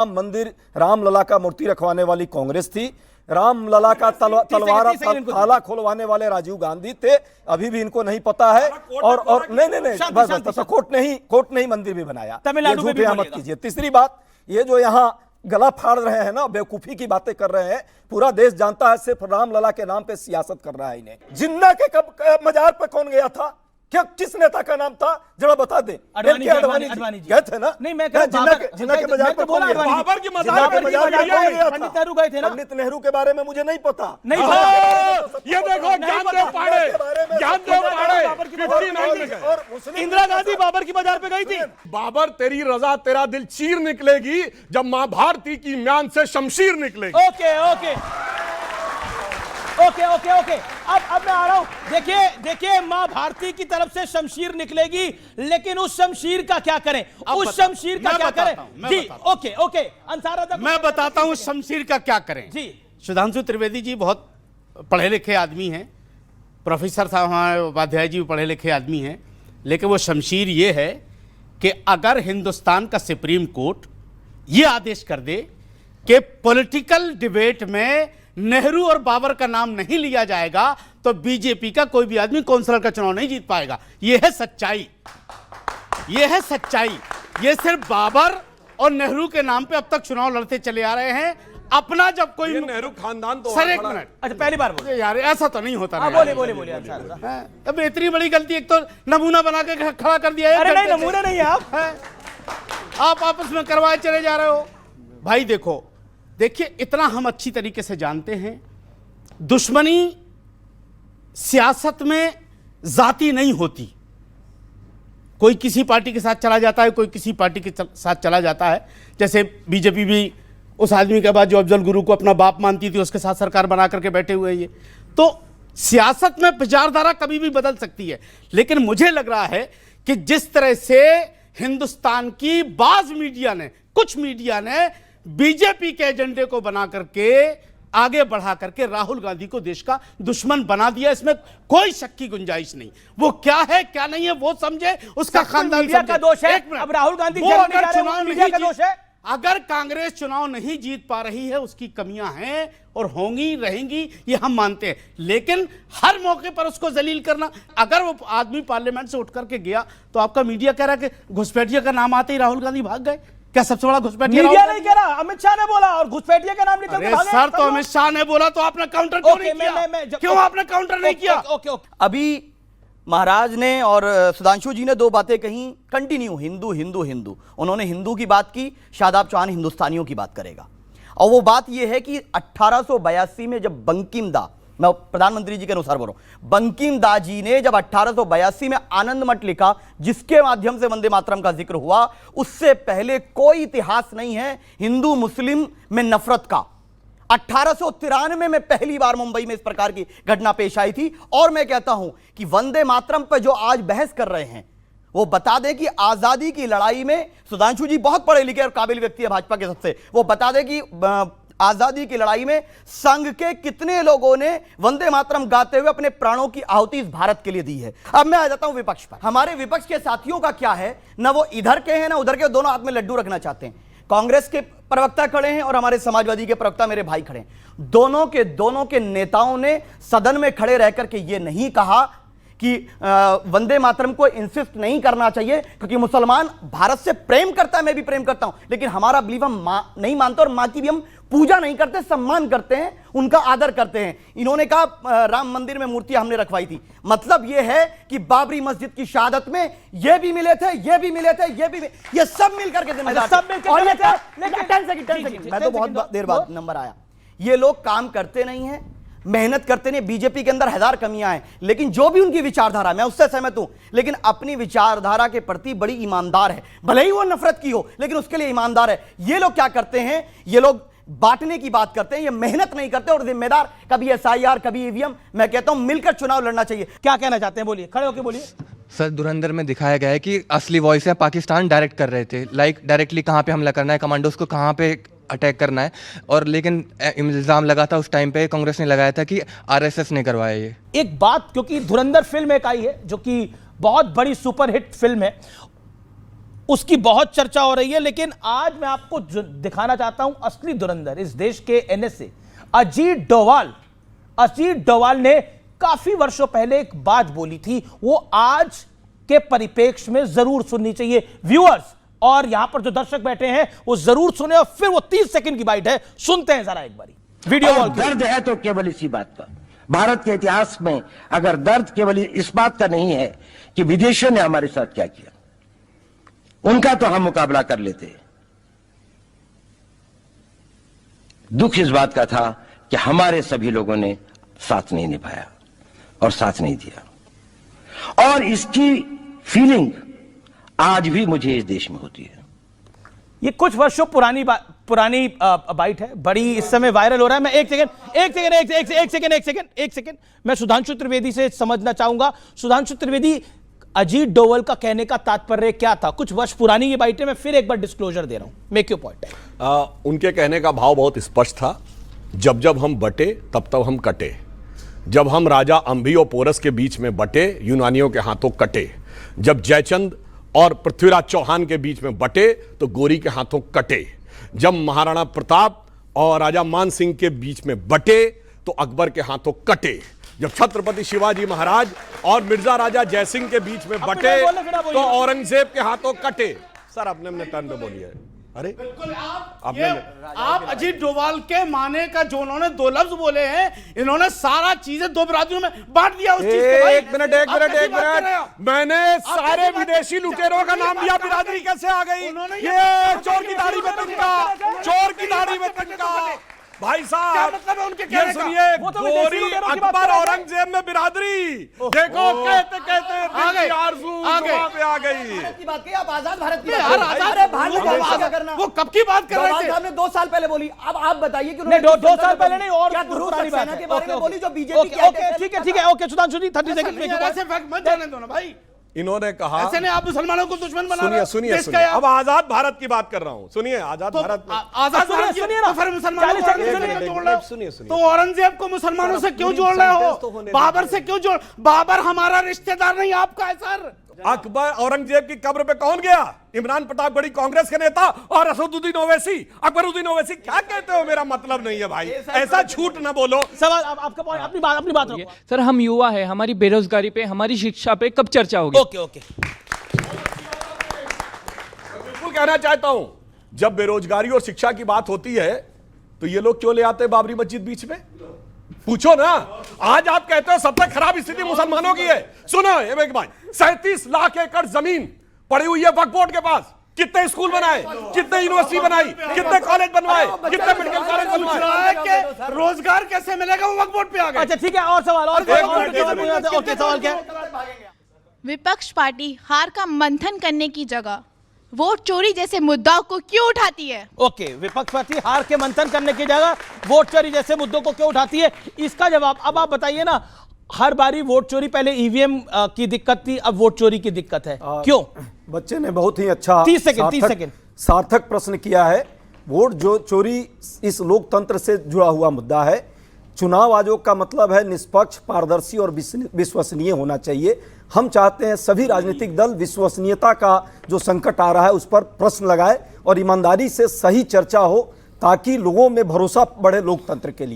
राम मंदिर, रामलला का मूर्ति रखवाने वाली कांग्रेस थी, रामलला का तलवार ताला खोलवाने वाले राजीव गांधी थे। अभी भी इनको नहीं पता है। और नहीं बस कोर्ट नहीं मंदिर भी बनाया, तमिलनाडु में मत कीजिए। तीसरी बात, ये जो यहाँ गला फाड़ रहे हैं ना, बेवकूफी की बातें कर रहे हैं, पूरा देश जानता है सिर्फ रामलला के नाम पे सियासत कर रहा है इन्हें। जिन्ना के कब मजार पे कौन गया था? क्या किस नेता का नाम था जरा बता दे। अडवाणी जी गए थे ना? नहीं, मैं जिन्ना के मजार पर कौन गया? बाबर की मजार पर पंडित नेहरू गए थे ना? पंडित नेहरू के बारे में मुझे नहीं पता। नहीं, ये देखो ज्ञानदेव पाड़े और इंदिरा गांधी बाबर की मजार पे गई थी। बाबर तेरी रजा तेरा दिल चीर निकलेगी जब मां भारती की म्यान से शमशीर निकलेगी। Okay okay okay okay okay अब मैं आ रहा हूं। देखिए मां भारती की तरफ से शमशीर निकलेगी, लेकिन उस शमशीर का क्या करें? उस शमशीर का क्या करें? जी ओके ओके अंसार, मैं बताता हूं शमशीर का क्या करें जी। सुधांशु त्रिवेदी जी बहुत पढ़े लिखे आदमी हैं, प्रोफेसर साहब हमारे उपाध्याय जी पढ़े लिखे आदमी हैं, लेकिन वो शमशीर ये है कि अगर हिंदुस्तान का सुप्रीम कोर्ट ये आदेश कर दे कि पॉलिटिकल डिबेट में नेहरू और बाबर का नाम नहीं लिया जाएगा तो बीजेपी का कोई भी आदमी कौंसिलर का चुनाव नहीं जीत पाएगा। यह है सच्चाई, यह है सच्चाई। ये सिर्फ बाबर और नेहरू के नाम पे अब तक चुनाव लड़ते चले आ रहे हैं। अपना जब कोई नेहरू खानदान तो सर एक मिनट, अच्छा पहली बार बोले यार ऐसा तो नहीं होता। बोलिए अब इतनी बड़ी गलती, एक तो नमूना बना के खड़ा कर दिया है। अरे नहीं, नमूना नहीं है आप आपस में करवाए चले जा रहे हो। भाई देखिए इतना हम अच्छी तरीके से जानते हैं, दुश्मनी सियासत में जाति नहीं होती। कोई किसी पार्टी के साथ चला जाता है, कोई किसी पार्टी के साथ चला जाता है। जैसे बीजेपी भी उस आदमी के बाद जो अफजल गुरु को अपना बाप मानती थी, उसके साथ सरकार बना करके बैठे हुए हैं। ये तो सियासत में विचारधारा कभी भी बदल सकती है, लेकिन मुझे लग रहा है कि जिस तरह से हिंदुस्तान की बाज मीडिया ने, कुछ मीडिया ने बीजेपी के एजेंडे को बना करके आगे बढ़ा करके राहुल गांधी को देश का दुश्मन बना दिया, इसमें कोई शक की गुंजाइश नहीं। वो क्या है क्या नहीं है वो समझे, उसका खानदान का दोष है। अब राहुल गांधी अगर कांग्रेस चुनाव नहीं जीत पा रही है, उसकी कमियां हैं और होंगी रहेंगी, ये हम मानते हैं, लेकिन हर मौके पर उसको जलील करना। अगर वो आदमी पार्लियामेंट से उठ करके गया तो आपका मीडिया कह रहा है कि घुसपैठिया का नाम आते ही राहुल गांधी भाग गए। क्या सबसे बड़ा घुसपैठिया? मीडिया नहीं कह रहा, अमित शाह ने बोला, और घुसपैठिया का नाम लेकर भागे। सर तो अमित शाह ने बोला तो आपने काउंटर क्यों नहीं किया? क्यों आपने काउंटर नहीं किया? अभी महाराज ने और सुधांशु जी ने दो बातें कही कंटिन्यू, हिंदू हिंदू हिंदू। उन्होंने हिंदू की बात की, शादाब चौहान हिंदुस्तानियों की बात करेगा। और वो बात ये है कि 1882 में जब बंकिम दा, मैं प्रधानमंत्री जी के अनुसार बोल रहा हूं, बंकिम दा जी ने जब 1882 में आनंद मठ लिखा, जिसके माध्यम से वंदे मातरम का जिक्र हुआ, उससे पहले कोई इतिहास नहीं है हिंदू मुस्लिम में नफरत का। 1893 में पहली बार मुंबई में इस प्रकार की घटना पेश आई थी। और मैं कहता हूं कि वंदे मातरम पर जो आज बहस कर रहे हैं, वो बता दें कि आजादी की लड़ाई में, सुधांशु जी बहुत पढ़े लिखे और काबिल व्यक्ति है भाजपा के सबसे, वो बता दें कि आजादी की लड़ाई में संघ के कितने लोगों ने वंदे मातरम गाते हुए अपने प्राणों की आहुति इस भारत के लिए दी है। अब मैं आ जाता हूं विपक्ष पर। हमारे विपक्ष के साथियों का क्या है, ना वो इधर के हैं ना उधर के, दोनों हाथ में लड्डू रखना चाहते हैं। कांग्रेस के प्रवक्ता खड़े हैं और हमारे समाजवादी के प्रवक्ता मेरे भाई खड़े हैं। दोनों के नेताओं ने सदन में खड़े रहकर के ये नहीं कहा कि वंदे मातरम को इंसिस्ट नहीं करना चाहिए, क्योंकि मुसलमान भारत से प्रेम करता है, मैं भी प्रेम करता हूं, लेकिन हमारा बिलीव हम मां नहीं मानते और मां की भी हम पूजा नहीं करते, सम्मान करते हैं, उनका आदर करते हैं। इन्होंने कहा राम मंदिर में मूर्तियां हमने रखवाई थी, मतलब यह है कि बाबरी मस्जिद की शहादत में ये भी मिले थे, ये भी मिले थे, ये सब मिलकर के जिम्मेदार थे। मैं तो बहुत देर बाद नंबर आया। ये लोग काम करते नहीं है, मेहनत करते नहीं। बीजेपी के अंदर हजार कमियां हैं, लेकिन जो भी उनकी विचारधारा, मैं उससे सहमत हूं, लेकिन अपनी विचारधारा के प्रति बड़ी ईमानदार है। भले ही वो नफरत की हो, लेकिन उसके लिए ईमानदार है। ये लोग क्या करते हैं, ये लोग बांटने की बात करते हैं, ये मेहनत नहीं करते। और जिम्मेदार कभी एसआईआर, कभी ईवीएम। मैं कहता हूं मिलकर चुनाव लड़ना चाहिए। क्या कहना चाहते हैं, बोलिए, खड़े होकर बोलिए। सर धुरंधर में दिखाया गया है कि असली वॉइस है पाकिस्तान डायरेक्ट कर रहे थे, लाइक डायरेक्टली कहां पे हमला करना है, कमांडोज को कहां पे अटैक करना है। और लेकिन इल्ज़ाम लगा था उस टाइम पे, कांग्रेस ने लगाया था कि आरएसएस ने करवाया ये। एक बात, क्योंकि धुरंधर फिल्म एक आई है जो कि बहुत बड़ी सुपरहिट फिल्म है, उसकी बहुत चर्चा हो रही है। लेकिन आज मैं आपको दिखाना चाहता हूं असली धुरंधर इस देश के एनएसए अजीत डोवाल ने काफी वर्षों पहले एक बात बोली थी, वो आज के परिप्रेक्ष्य में जरूर सुननी चाहिए व्यूअर्स, और यहां पर जो दर्शक बैठे हैं वो जरूर सुने, और फिर वो 30 सेकंड की बाइट है, सुनते हैं जरा एक बारी वीडियो कॉल। दर्द है तो केवल इसी बात का, भारत के इतिहास में अगर दर्द केवल इस बात का नहीं है कि विदेशियों ने हमारे साथ क्या किया, उनका तो हम मुकाबला कर लेते। दुख इस बात का था कि हमारे सभी लोगों ने साथ नहीं निभाया और साथ नहीं दिया, और इसकी फीलिंग आज भी मुझे इस देश में होती है। ये कुछ वर्षों पुरानी बाइट है, बड़ी इस समय वायरल हो रहा है। मैं एक सेकेंड मैं सुधांशु त्रिवेदी से समझना चाहूंगा। सुधांशु त्रिवेदी, अजीत डोवाल का कहने का तात्पर्य क्या था? कुछ वर्ष पुरानी ये बाइट है, मैं फिर एक बार डिस्क्लोजर दे रहा हूं, मेक योर पॉइंट। उनके कहने का भाव बहुत स्पष्ट था, जब जब हम बटे तब तब हम कटे। जब हम राजा अंभी और पोरस के बीच में बटे, यूनानियों के हाथों कटे। जब जयचंद और पृथ्वीराज चौहान के बीच में बटे तो गोरी के हाथों कटे। जब महाराणा प्रताप और राजा मान सिंह के बीच में बटे तो अकबर के हाथों कटे। जब छत्रपति शिवाजी महाराज और मिर्जा राजा जयसिंह के बीच में बटे तो औरंगजेब के हाथों कटे। सर आपने अपने टर्न पे बोली है। अरे बिल्कुल आप अजीत डोवाल के माने का जो उन्होंने 2 लफ्ज बोले हैं, इन्होंने सारा चीजें 2 बिरादरियों में बांट दिया उस चीज को। एक मिनट मैंने सारे विदेशी लुटेरों का नाम लिया, बिरादरी कैसे आ गई? ये चोर की दाढ़ी में तिनका, चोर की दाढ़ी में तिनका। भाई साहब ये सुनिए, गोरी अकबर औरंगजेब में बिरादरी, देखो कहते कहते आरज़ू वहां पे आ गई। की बात की, आप आजाद भारत की बात, वो कब की बात कर रहे थे? आपने 2 साल पहले बोली, अब आप बताइए कि नहीं, 2 साल पहले नहीं, और क्या पुरानी बात के बारे में बोली जो बीजेपी ठीक है ओके सुधांशु जी 30 सेकंड मत जाने दो ना भाई। इन्होंने कहा ऐसे नहीं, आप मुसलमानों को दुश्मन बना रहे हो। सुनिए अब आजाद भारत की बात कर रहा हूं। सुनिए आजाद भारत, आजाद भारत सुनिए ना, फिर मुसलमानों को जोड़ रहे हो। तो औरंगजेब को मुसलमानों से क्यों जोड़ रहे हो? बाबर से क्यों जोड़? बाबर हमारा रिश्तेदार नहीं, आपका है सर। अकबर औरंगजेब की कब्र पे कौन गया? इमरान प्रतापगढ़ी कांग्रेस के नेता और असदुद्दीन ओवैसी, अकबरुद्दीन ओवैसी। क्या कहते हो? मेरा मतलब नहीं है भाई, ऐसा झूठ ना बोलो। सवाल आपका पॉइंट, अपनी बात रखो। सर हम युवा है, हमारी बेरोजगारी पे, हमारी शिक्षा पे कब चर्चा होगी? ओके बिल्कुल कहना चाहता हूं, जब बेरोजगारी और शिक्षा की बात होती है तो ये लोग क्यों ले आते हैं बाबरी मस्जिद बीच में? पूछो ना। आज आप कहते हो सबसे खराब स्थिति मुसलमानों की है। सुनो एक बात, 37 लाख एकड़ जमीन पड़ी हुई है वक्फ बोर्ड के पास। कितने स्कूल बनाए, कितने यूनिवर्सिटी बनाई, कितने कॉलेज बनवाए, कितने मेडिकल कॉलेज बनवाए? रोजगार कैसे मिलेगा? वो वक्फ बोर्ड पे आ गए। अच्छा ठीक है, और सवाल सवाल क्या? विपक्ष पार्टी हार का मंथन करने की जगह वोट चोरी जैसे मुद्दों को क्यों उठाती है? ओके, विपक्ष पार्टी हार के मंथन करने की जगह वोट चोरी जैसे मुद्दों को क्यों उठाती है, इसका जवाब अब आप बताइए ना। हर बारी वोट चोरी, पहले ईवीएम की दिक्कत थी, अब वोट चोरी की दिक्कत है, क्यों? बच्चे ने बहुत ही अच्छा 30 सेकंड सार्थक प्रश्न किया है। वोट जो चोरी इस लोकतंत्र से जुड़ा हुआ मुद्दा है। चुनाव आयोग का मतलब है निष्पक्ष, पारदर्शी और विश्वसनीय होना चाहिए। हम चाहते हैं सभी राजनीतिक दल विश्वसनीयता का जो संकट आ रहा है उस पर प्रश्न लगाए और ईमानदारी से सही चर्चा हो, ताकि लोगों में भरोसा बढ़े लोकतंत्र के लिए।